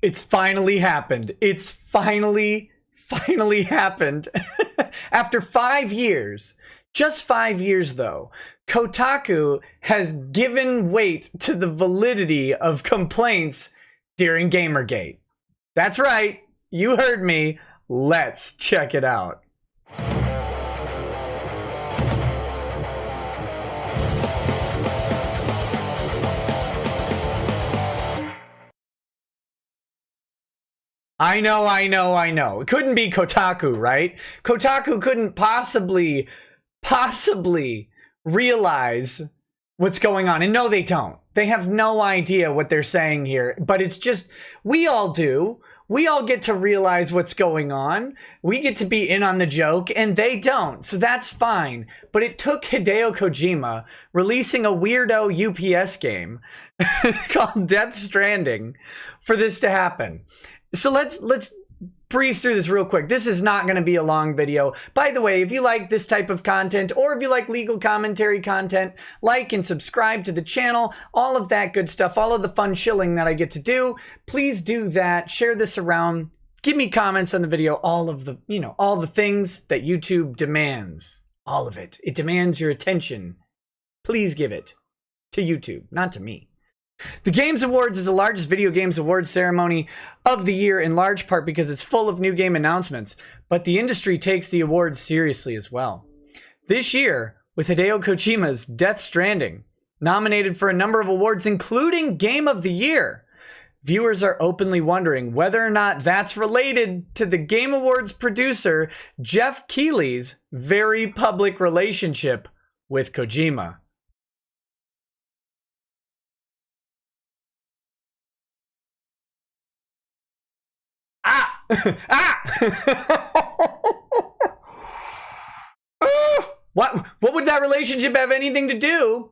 It's finally happened. It's finally happened. After 5 years, just 5 years though, Kotaku has given weight to the validity of complaints during GamerGate. That's right. You heard me. Let's check it out. I know. It couldn't be Kotaku, right? Kotaku couldn't possibly realize what's going on. And no, they don't. They have no idea what they're saying here. But it's just, we all do. We all get to realize what's going on. We get to be in on the joke, and they don't. So that's fine. But it took Hideo Kojima releasing a weirdo UPS game called Death Stranding for this to happen. So let's breeze through this real quick. This is not going to be a long video. By the way, if you like this type of content, or if you like legal commentary content, like and subscribe to the channel, all of that good stuff, all of the fun chilling that I get to do, please do that. Share this around. Give me comments on the video. All of the, all the things that YouTube demands. All of it. It demands your attention. Please give it to YouTube, not to me. The Games Awards is the largest video games awards ceremony of the year, in large part because it's full of new game announcements, but the industry takes the awards seriously as well. This year, with Hideo Kojima's Death Stranding nominated for a number of awards, including Game of the Year, viewers are openly wondering whether or not that's related to the Game Awards producer Jeff Keighley's very public relationship with Kojima. What would that relationship have anything to do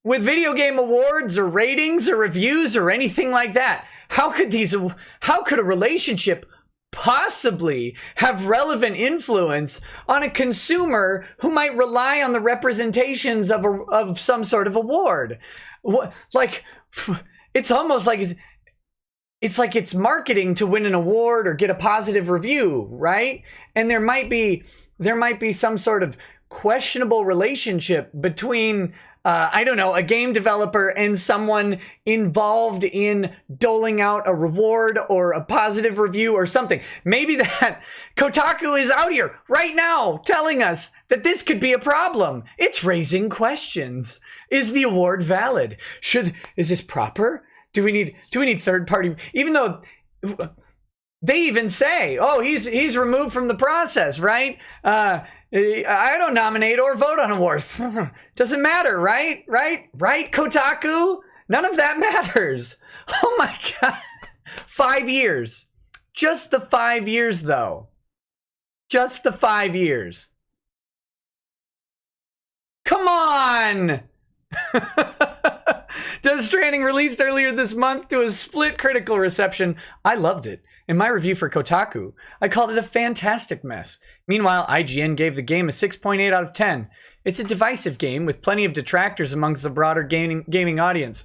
with video game awards or ratings or reviews or anything like that? How could a relationship possibly have relevant influence on a consumer who might rely on the representations of some sort of award? It's almost like it's marketing to win an award or get a positive review, right? And there might be some sort of questionable relationship between I don't know, a game developer and someone involved in doling out a reward or a positive review or something. Maybe that Kotaku is out here right now telling us that this could be a problem. It's raising questions. Is the award valid? Is this proper? Do we need third party? Even though they even say, oh, he's removed from the process, right? I don't nominate or vote on awards. Doesn't matter, right? Right, Kotaku? None of that matters. Oh my God. 5 years. Just the 5 years, though. Just the 5 years. Come on! Death Stranding released earlier this month to a split critical reception. I loved it. In my review for Kotaku, I called it a fantastic mess. Meanwhile, IGN gave the game a 6.8 out of 10. It's a divisive game with plenty of detractors amongst the broader gaming audience.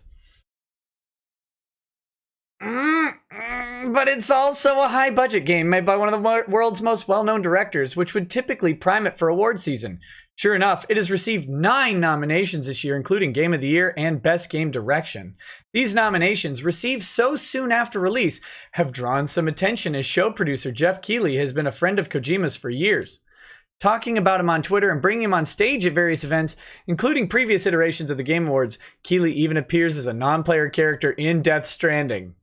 But it's also a high-budget game made by one of the world's most well-known directors, which would typically prime it for award season. Sure enough, it has received 9 nominations this year, including Game of the Year and Best Game Direction. These nominations, received so soon after release, have drawn some attention as show producer Jeff Keighley has been a friend of Kojima's for years. Talking about him on Twitter and bringing him on stage at various events, including previous iterations of the Game Awards, Keighley even appears as a non-player character in Death Stranding.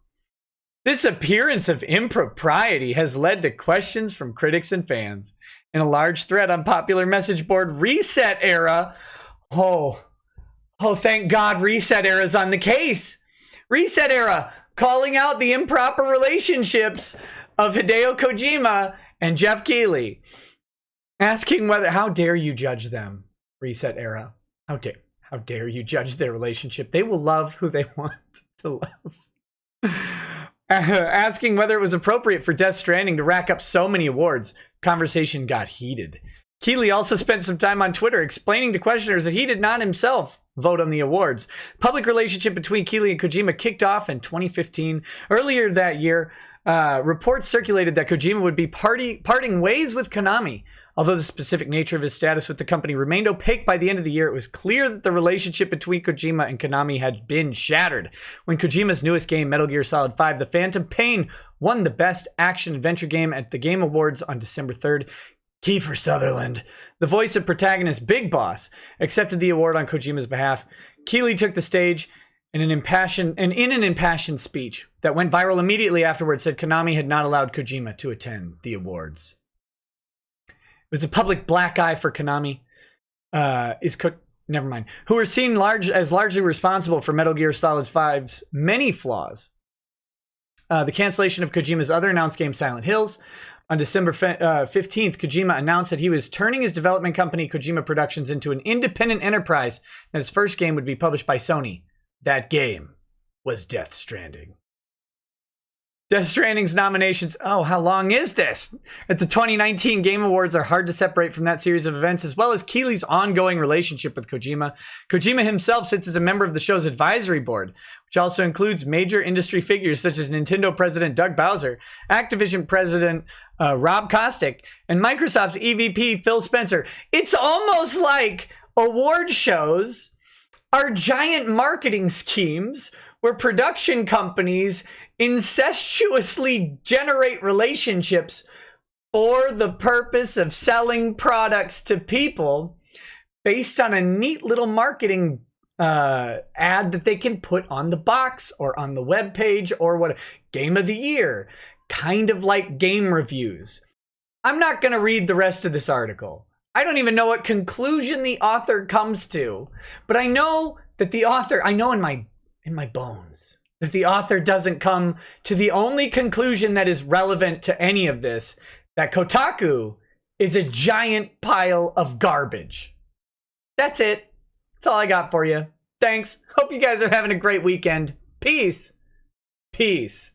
This appearance of impropriety has led to questions from critics and fans. In a large thread on popular message board Reset Era, oh, thank God Reset Era's on the case. Reset Era calling out the improper relationships of Hideo Kojima and Jeff Keighley, asking how dare you judge them, Reset Era? How dare you judge their relationship? They will love who they want to love. Asking whether it was appropriate for Death Stranding to rack up so many awards. Conversation got heated. Keighley also spent some time on Twitter explaining to questioners that he did not himself vote on the awards. Public relationship between Keighley and Kojima kicked off in 2015. Earlier that year, reports circulated that Kojima would be parting ways with Konami. Although the specific nature of his status with the company remained opaque by the end of the year, it was clear that the relationship between Kojima and Konami had been shattered. When Kojima's newest game, Metal Gear Solid 5: The Phantom Pain, won the Best Action Adventure Game at the Game Awards on December 3rd, Kiefer Sutherland, the voice of protagonist Big Boss, accepted the award on Kojima's behalf. Keighley took the stage in an impassioned speech that went viral immediately afterwards, said Konami had not allowed Kojima to attend the awards. It was a public black eye for Konami. Who were seen as largely responsible for Metal Gear Solid 5's many flaws. The cancellation of Kojima's other announced game, Silent Hills. On December 15th, Kojima announced that he was turning his development company, Kojima Productions, into an independent enterprise, and his first game would be published by Sony. That game was Death Stranding. Death Stranding's nominations, how long is this? At the 2019 Game Awards are hard to separate from that series of events, as well as Keighley's ongoing relationship with Kojima. Kojima himself sits as a member of the show's advisory board, which also includes major industry figures such as Nintendo President Doug Bowser, Activision President Rob Kostic, and Microsoft's EVP Phil Spencer. It's almost like award shows are giant marketing schemes where production companies incestuously generate relationships for the purpose of selling products to people based on a neat little marketing ad that they can put on the box or on the web page or what. Game of the year, kind of like game reviews. I'm not going to read the rest of this article. I don't even know what conclusion the author comes to, but I know that the author, I know in my bones, that the author doesn't come to the only conclusion that is relevant to any of this, that Kotaku is a giant pile of garbage. That's it. That's all I got for you. Thanks. Hope you guys are having a great weekend. Peace. Peace.